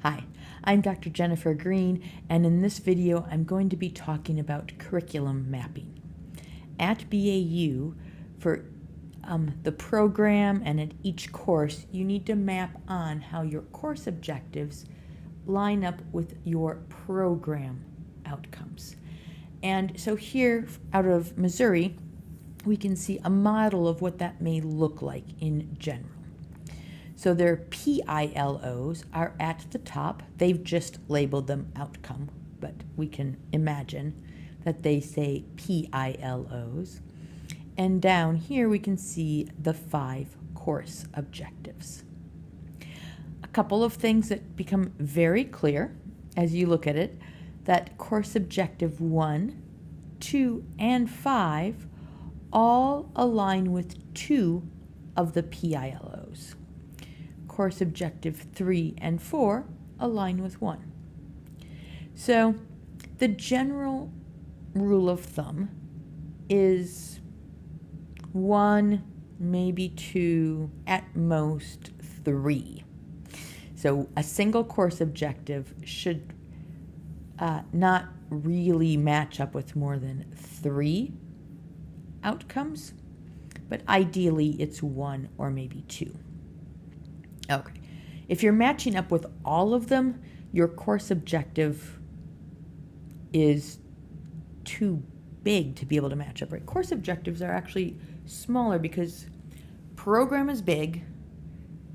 Hi, I'm Dr. Jennifer Green, and in this video I'm going to be talking about curriculum mapping. At BAU, for the program and at each course, you need to map on how your course objectives line up with your program outcomes. And so here, out of Missouri, we can see a model of what that may look like in general. So their PILOs are at the top. They've just labeled them outcome, but we can imagine that they say PILOs. And down here we can see the 5 course objectives. A couple of things that become very clear as you look at it, that course objective 1, 2, and 5 all align with 2 of the PILOs. Course objective 3 and 4 align with 1. So the general rule of thumb is 1, maybe 2, at most 3. So a single course objective should not really match up with more than 3 outcomes, but ideally it's 1 or maybe 2. Okay, if you're matching up with all of them, your course objective is too big to be able to match up, right? Course objectives are actually smaller because program is big,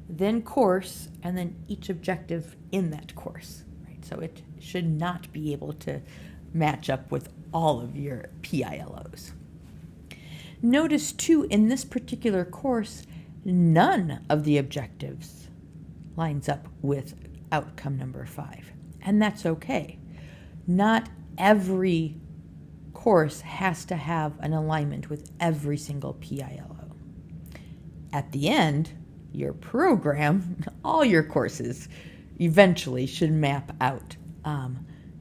then course, and then each objective in that course, right? So it should not be able to match up with all of your PILOs. Notice too, in this particular course, none of the objectives lines up with outcome number 5, and that's okay. Not every course has to have an alignment with every single PILO. At the end, your program, all your courses, eventually should map out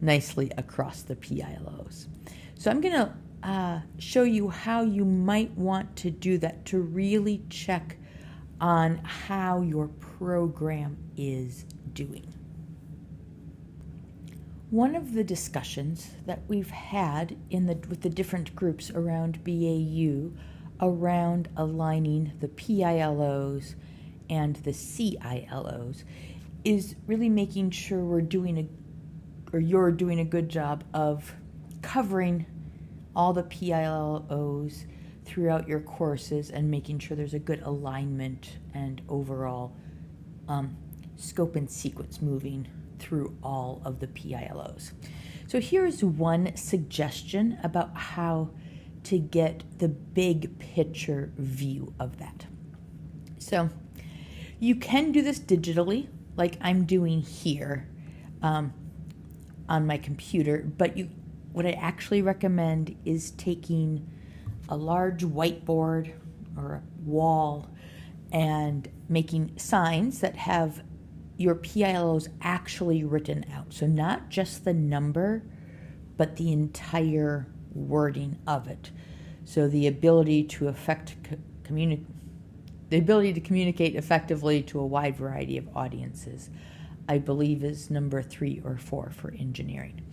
nicely across the PILOs. So I'm going to show you how you might want to do that to really check on how your program is doing. One of the discussions that we've had with the different groups around BAU around aligning the PILOs and the CILOs is really making sure you're doing a good job of covering all the PILOs throughout your courses and making sure there's a good alignment and overall scope and sequence moving through all of the PILOs. So here's one suggestion about how to get the big picture view of that. So you can do this digitally, like I'm doing here on my computer, but what I actually recommend is taking a large whiteboard or a wall and making signs that have your PILOs actually written out. So not just the number, but the entire wording of it. So the ability to communicate effectively to a wide variety of audiences, I believe is number 3 or 4 for engineering.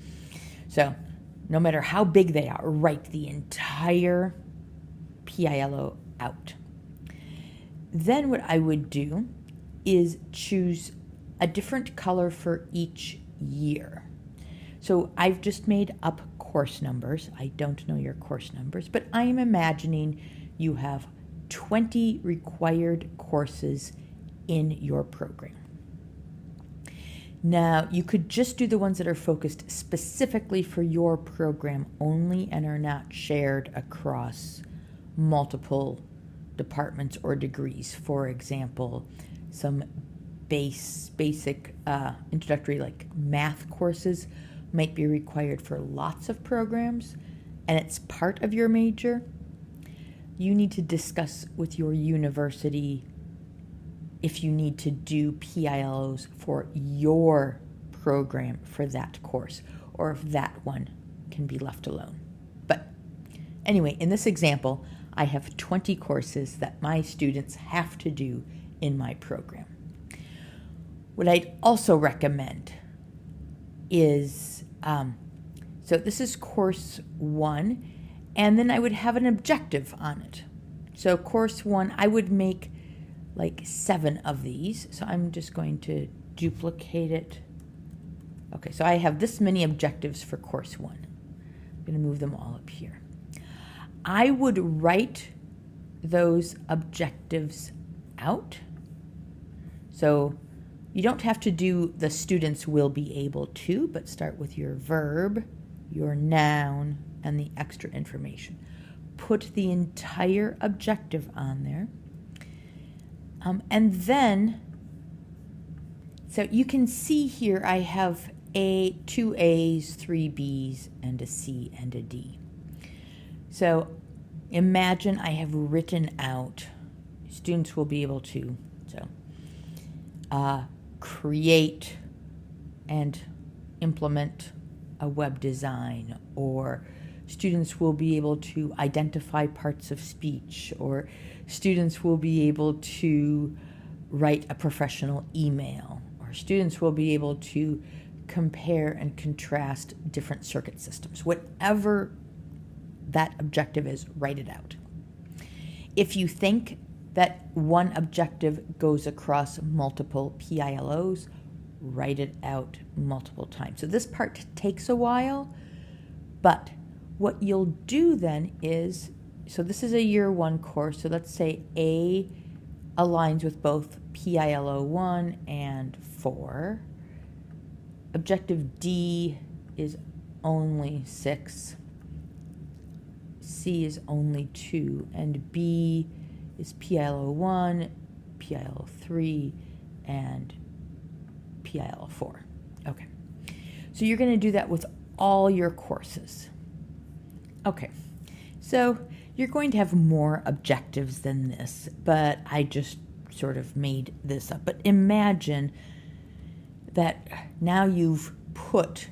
So no matter how big they are, write the entire PILO out. Then what I would do is choose a different color for each year. So I've just made up course numbers. I don't know your course numbers, but I am imagining you have 20 required courses in your program. Now, you could just do the ones that are focused specifically for your program only and are not shared across multiple departments or degrees. For example, some basic introductory like math courses might be required for lots of programs and it's part of your major. You need to discuss with your university if you need to do PILOs for your program for that course, or if that one can be left alone. But anyway, in this example, I have 20 courses that my students have to do in my program. What I'd also recommend is, so this is course 1, and then I would have an objective on it. So course 1, I would make like 7 of these. So I'm just going to duplicate it. Okay, so I have this many objectives for course 1. I'm going to move them all up here. I would write those objectives out. So you don't have to do the students will be able to, but start with your verb, your noun, and the extra information. Put the entire objective on there. And then, so you can see here I have 2 A's, 3 B's, and a C and a D. So imagine I have written out, students will be able to, create and implement a web design, or students will be able to identify parts of speech, or students will be able to write a professional email, or students will be able to compare and contrast different circuit systems. Whatever that objective is, write it out. If you think that one objective goes across multiple PILOs, write it out multiple times. So this part takes a while, but what you'll do then is, so this is a year 1 course, so let's say A aligns with both PILO 1 and 4. Objective D is only 6. C is only 2, and B is PILO 1, PILO 3, and PILO 4. Okay, so you're going to do that with all your courses. Okay, so you're going to have more objectives than this, but I just sort of made this up. But imagine that now you've put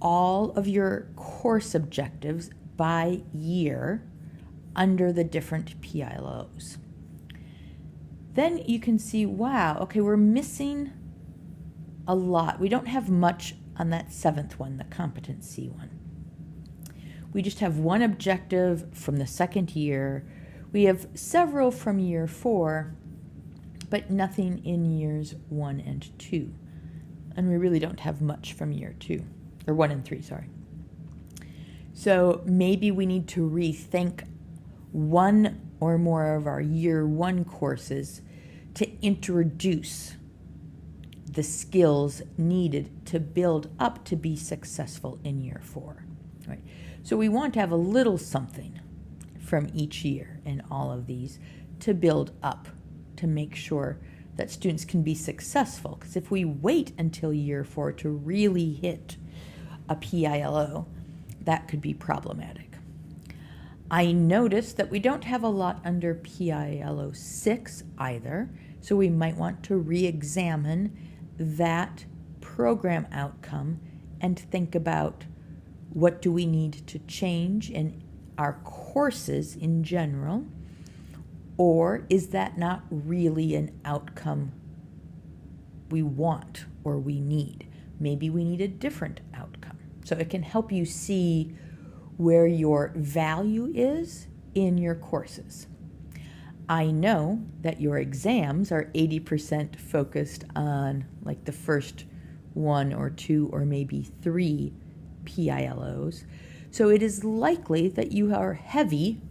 all of your course objectives by year under the different PILOs. Then you can see, wow, okay, we're missing a lot. We don't have much on that 7th one, the competency one. We just have one objective from the 2nd year. We have several from year 4, but nothing in years 1 and 2. And we really don't have much from year 2, or 1 and 3, sorry. So maybe we need to rethink one or more of our year 1 courses to introduce the skills needed to build up to be successful in year 4, right? So we want to have a little something from each year in all of these to build up, to make sure that students can be successful. Because if we wait until year 4 to really hit a PILO, that could be problematic. I noticed that we don't have a lot under PILO 6 either, so we might want to re-examine that program outcome and think about what do we need to change in our courses in general, or is that not really an outcome we want or we need? Maybe we need a different outcome. So it can help you see where your value is in your courses. I know that your exams are 80% focused on like the first 1 or 2 or maybe 3 PILOs. So it is likely that you are heavy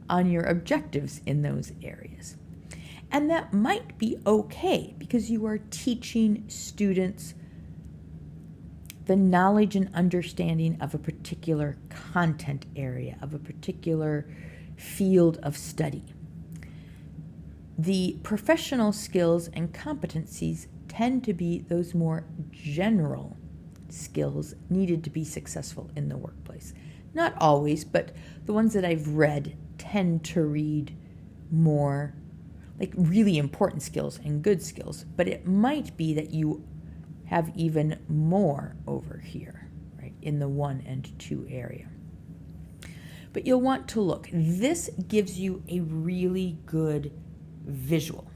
on your objectives in those areas. And that might be okay because you are teaching students the knowledge and understanding of a particular content area, of a particular field of study. The professional skills and competencies tend to be those more general skills needed to be successful in the workplace. Not always, but the ones that I've read tend to read more like really important skills and good skills, but it might be that you have even more over here, right, in the 1 and 2 area. But you'll want to look. This gives you a really good visual.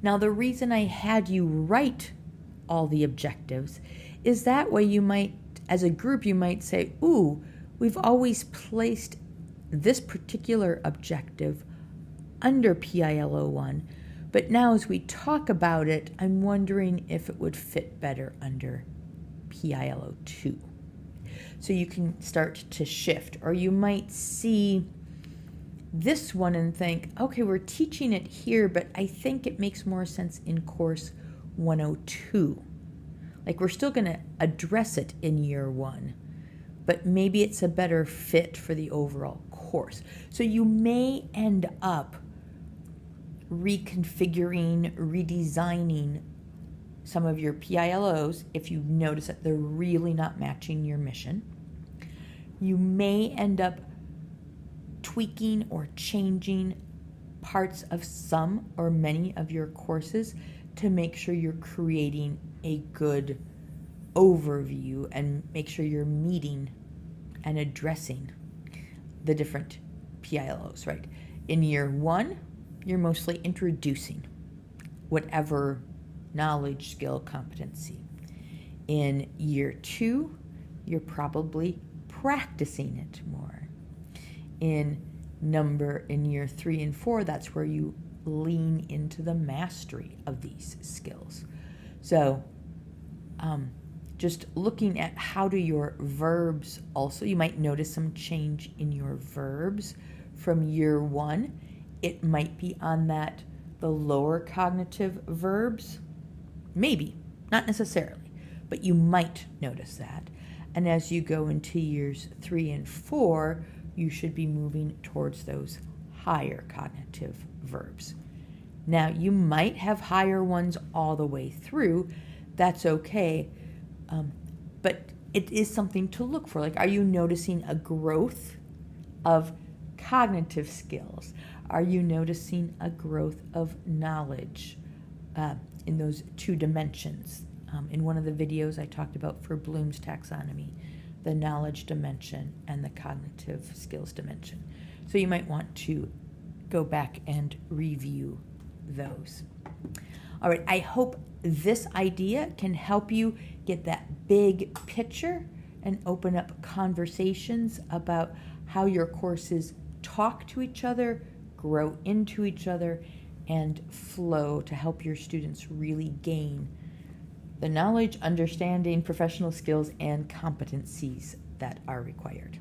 Now, the reason I had you write all the objectives is that way you might, as a group, you might say, ooh, we've always placed this particular objective under PILO 1, but now as we talk about it, I'm wondering if it would fit better under PILO 2. So you can start to shift, or you might see this one and think, okay, we're teaching it here, but I think it makes more sense in course 102. Like, we're still going to address it in year 1, but maybe it's a better fit for the overall course. So you may end up reconfiguring, redesigning some of your PILOs if you notice that they're really not matching your mission. You may end up tweaking or changing parts of some or many of your courses to make sure you're creating a good overview and make sure you're meeting and addressing the different PILOs, right? In year 1, you're mostly introducing whatever knowledge, skill, competency. In year 2, you're probably practicing it more. In year 3 and 4, that's where you lean into the mastery of these skills. So just looking at how do your verbs also, you might notice some change in your verbs from year 1. It might be on the lower cognitive verbs, maybe, not necessarily, but you might notice that. And as you go into years 3 and 4, you should be moving towards those higher cognitive verbs. Now, you might have higher ones all the way through. That's okay. But it is something to look for. Like, are you noticing a growth of cognitive skills? Are you noticing a growth of knowledge in those 2 dimensions? In one of the videos I talked about for Bloom's taxonomy, the knowledge dimension and the cognitive skills dimension. So you might want to go back and review those. All right, I hope this idea can help you get that big picture and open up conversations about how your courses talk to each other, grow into each other, and flow to help your students really gain the knowledge, understanding, professional skills, and competencies that are required.